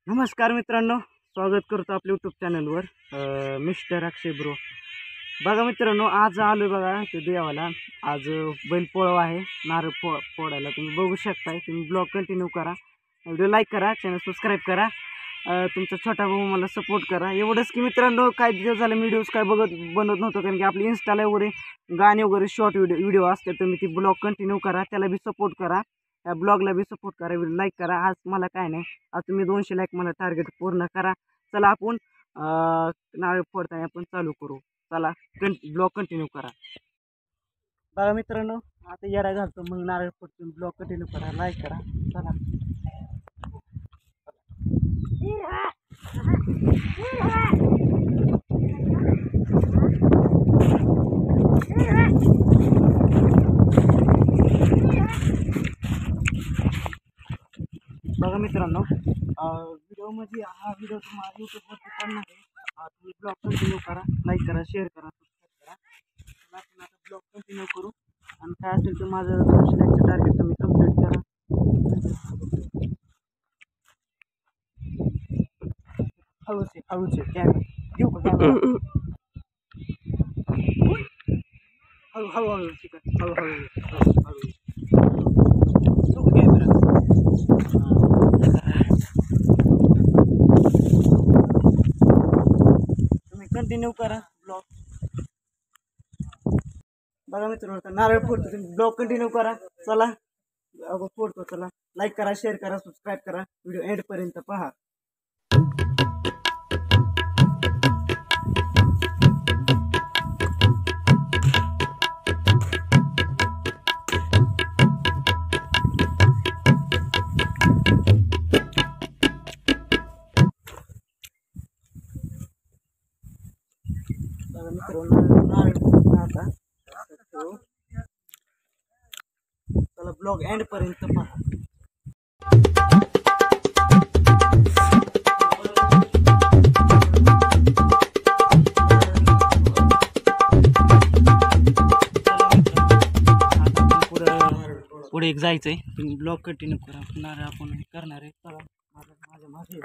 नमस्कार मित्रांनो, स्वागत करतो आपल्या यूट्यूब चॅनलवर मिस्टर अक्षय ब्रो. बघा मित्रांनो, आज आलो बघा ते देवाला. आज बैलपोळा आहे. नारळ फोडायला तुम्ही बघू शकताय. तुम्ही ब्लॉग कंटिन्यू करा, व्हिडिओ लाईक करा, चॅनल सबस्क्राईब करा, तुमचा छोटा भाऊ मला सपोर्ट करा. एवढंच की मित्रांनो, काय दिवस झाले व्हिडिओज काय बनवत नव्हतं, कारण की आपली इन्स्टाला वगैरे गाणे वगैरे शॉर्ट व्हिडिओ असते. तुम्ही ती ब्लॉग कंटिन्यू करा, त्याला बी सपोर्ट करा, त्या ब्लॉगला बी सपोर्ट करा, लाईक करा. आज मला काय नाही, आज तुम्ही 200 लाईक मला टार्गेट पूर्ण करा. चला आपण नारळ फोडताना आपण चालू करू. चला ब्लॉग कंटिन्यू करा. बघा मित्रांनो, आता येडा घालतो मग नारळ फोडतो. ब्लॉग कंटिन्यू करा, लाईक करा. चला बघा मित्रांनो, व्हिडिओमध्ये हा व्हिडिओ तुम्हाला यूट्यूबवरती पडणार आहे. तुम्ही ब्लॉग कंटिन्यू करा, लाईक करा, शेअर करा, सबस्क्राईब करा. आपण आता ब्लॉग कंटिन्यू करू. आणि काय असेल तर माझं 200 लाईकचं टार्गेट तुम्ही कंप्लीट करा. हळूच कॅमेरा घेऊ का? कॅमेरा हळू शिकत हळू कॅमेरा. तुम्ही कंटिन्यू करा ब्लॉग. बघा मित्रांनो, नारळ फोडतो. तुम्ही ब्लॉग कंटिन्यू करा. चला फोडतो. चला लाईक करा, शेअर करा, सबस्क्राईब करा. व्हिडिओ एंडपर्यंत पहा. आता चला ब्लॉग एंड पर्यंत पहा. पुढे एक जायचंय. तुम्ही ब्लॉग कंटिन्यू करा. नारळ आपण करणार आहे. चला माझ्या मागे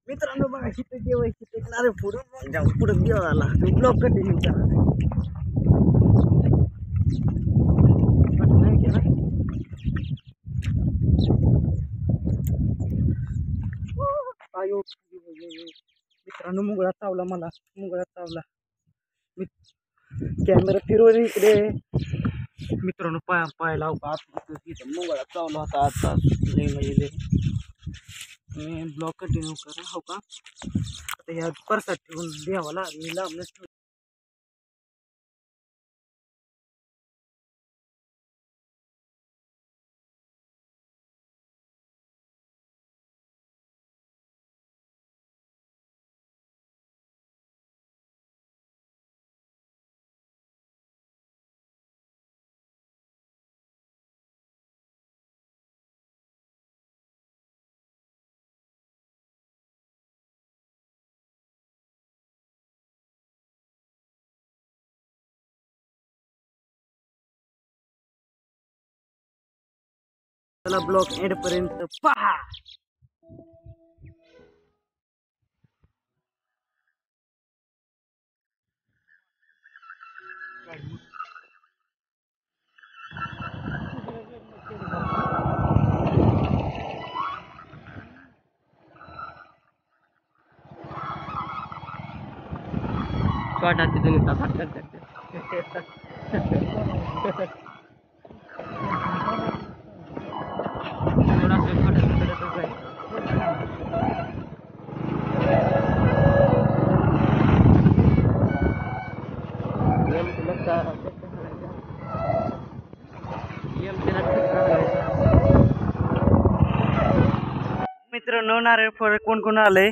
मित्रांनो बघा, शिकत जेवायची नारळ फोडून जाऊ पुढे देवाला. ब्लॉग कंटिन्यू करा. मित्रांनो, मुंगळा चावला मला. कॅमेरा फिरवून इकडे. मित्रांनो, पाय लाव का मुंगळा चावला होता आता. म्हणजे मी ब्लॉग कंटिन्यू करा. हो का? आता ह्या परसात ठेवून देवाला मी लांबनच ठेवून. चला ब्लॉग एंड पर्यंत पहा. छोटा तिथून मित्रांनो नारळ फोड कोण कोण आलंय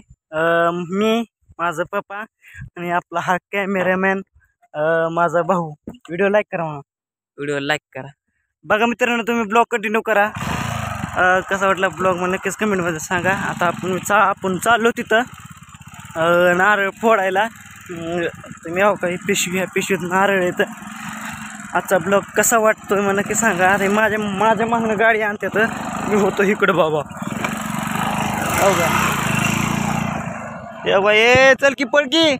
मी माझा पप्पा आणि आपला हा कॅमेरामॅन माझा भाऊ. व्हिडिओ लाईक करा म्हणा. व्हिडिओ लाईक करा. बघा मित्रांनो तुम्ही ब्लॉग कंटिन्यू करा. कसा वाटला ब्लॉग मला नक्कीच कमेंटमध्ये सांगा. आता आपण चाललो तिथं नारळ फोडायला. तुम्ही हो काही पिशवीत नारळ येतं. आजचा ब्लॉग कसा वाटतोय मला नक्की सांगा. अरे माझ्या मागणं गाडी आणते तर मी होतो इकडं बाबा. हो का ये बाई चल की पडकी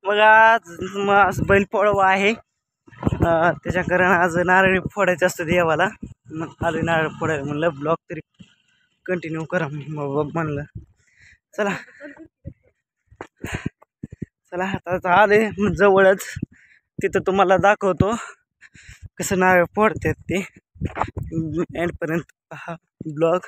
मग आज बैल पोळवा आहे. त्याच्या कारण आज नारळ फोडायचं असतं देवाला. मग आलो नारळ फोडायला म्हणलं ब्लॉग तरी कंटिन्यू करा म्हणलं. चला आता आले जवळच. तिथं तुम्हाला दाखवतो कसं नारळ फोडतात ते. एंडपर्यंत पहा ब्लॉग.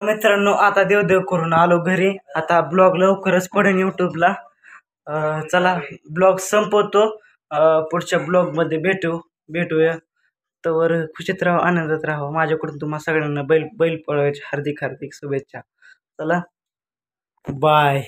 मित्रांनो आता देव करून आलो घरी. आता ब्लॉग लवकरच पडेल यूट्यूबला. चला ब्लॉग संपवतो. पुढच्या ब्लॉगमध्ये भेटूया. तोवर खुशीत राहा, आनंदात राहा. माझ्याकडून तुम्हा सगळ्यांना बैल पळवायची हार्दिक शुभेच्छा. चला बाय.